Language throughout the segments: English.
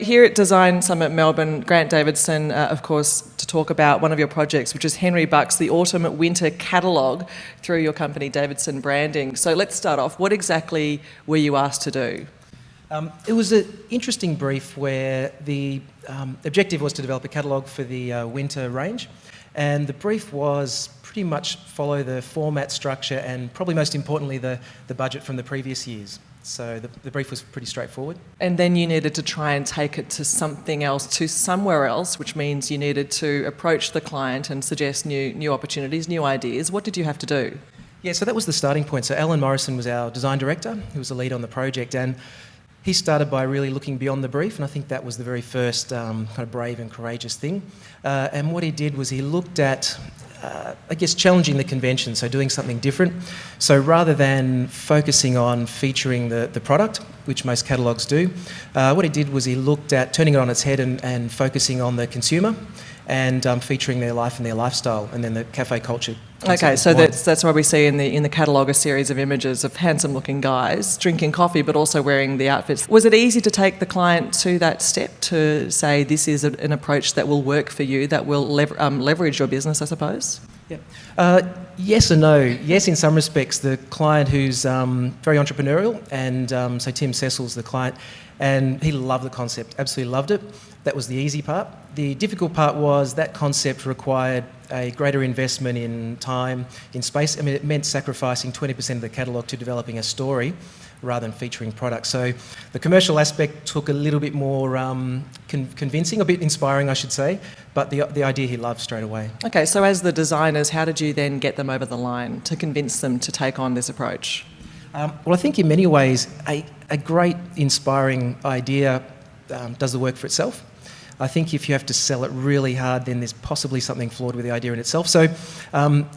here at Design Summit Melbourne, Grant Davidson, of course, to talk about one of your projects, which is Henry Bucks, the Autumn-Winter Catalogue through your company Davidson Branding. So let's start off. What exactly were you asked to do? It was an interesting brief where the objective was to develop a catalogue for the winter range, and the brief was pretty much follow the format, structure, and probably most importantly the budget from the previous years. So the brief was pretty straightforward. And then you needed to try and take it to something else, to somewhere else, which means you needed to approach the client and suggest new opportunities, new ideas. What did you have to do? Yeah, so that was the starting point. So Alan Morrison was our design director, who was the lead on the project, and he started by really looking beyond the brief, and I think that was the very first kind of brave and courageous thing. And what he did was he looked at, challenging the convention, so doing something different. So rather than focusing on featuring the product, which most catalogues do, what he did was he looked at turning it on its head and focusing on the consumer and featuring their life and their lifestyle, and then the cafe culture. Okay, so that's why we see in the catalogue a series of images of handsome-looking guys drinking coffee, but also wearing the outfits. Was it easy to take the client to that step to say this is an approach that will work for you, that will leverage your business, I suppose? Yeah. Yes and no. Yes, in some respects, the client who's very entrepreneurial, and so Tim Cecil's the client, and he loved the concept, absolutely loved it. That was the easy part. The difficult part was that concept required a greater investment in time, in space. I mean, it meant sacrificing 20% of the catalogue to developing a story rather than featuring products. So the commercial aspect took a little bit more convincing, a bit inspiring, I should say, but the idea he loved straight away. Okay, so as the designers, how did you then get them over the line to convince them to take on this approach? Well, I think in many ways a great, inspiring idea does the work for itself. I think if you have to sell it really hard, then there's possibly something flawed with the idea in itself. So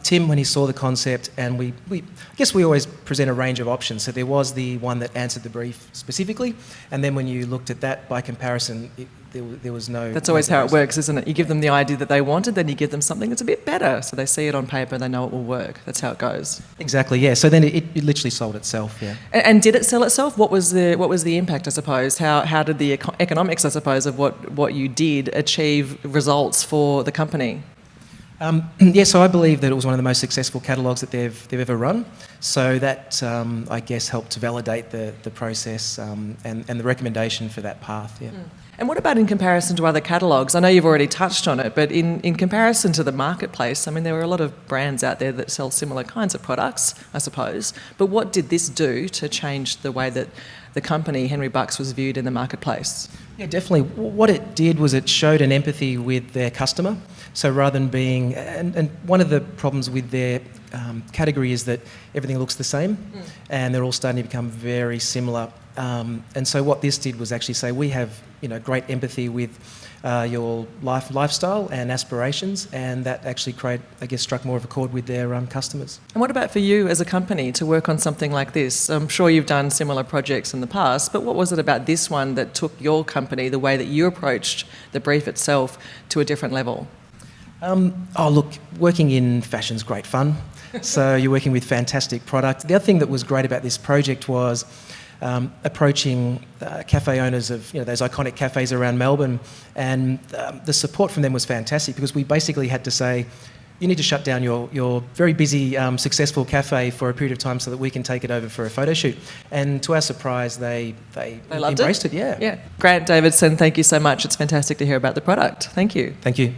Tim, when he saw the concept, and I guess we always present a range of options. So there was the one that answered the brief specifically, and then when you looked at that by comparison, there was no... That's always how it works, isn't it? You give them the idea that they wanted, then you give them something that's a bit better, so they see it on paper and they know it will work. That's how it goes. Exactly, yeah. So then it literally sold itself, yeah. And did it sell itself? What was the impact, I suppose? How did the economics, I suppose, of what you did achieve results for the company? So I believe that it was one of the most successful catalogues that they've ever run. So that, I guess, helped to validate the process and the recommendation for that path, yeah. And what about in comparison to other catalogues? I know you've already touched on it, but in comparison to the marketplace, I mean, there are a lot of brands out there that sell similar kinds of products, I suppose. But what did this do to change the way that the company, Henry Bucks, was viewed in the marketplace? Yeah, definitely. What it did was it showed an empathy with their customer. So rather than being... And one of the problems with their category is that everything looks the same, and they're all starting to become very similar. And so what this did was actually say, we have great empathy with your lifestyle and aspirations, and that actually struck more of a chord with their customers. And what about for you as a company to work on something like this? I'm sure you've done similar projects in the past, but what was it about this one that took your company, the way that you approached the brief itself, to a different level? Working in fashion's great fun. So you're working with fantastic product. The other thing that was great about this project was approaching cafe owners of those iconic cafes around Melbourne, and the support from them was fantastic, because we basically had to say, you need to shut down your very busy, successful cafe for a period of time so that we can take it over for a photo shoot. And to our surprise, they loved embraced it. Yeah. Grant Davidson, thank you so much. It's fantastic to hear about the product. Thank you. Thank you.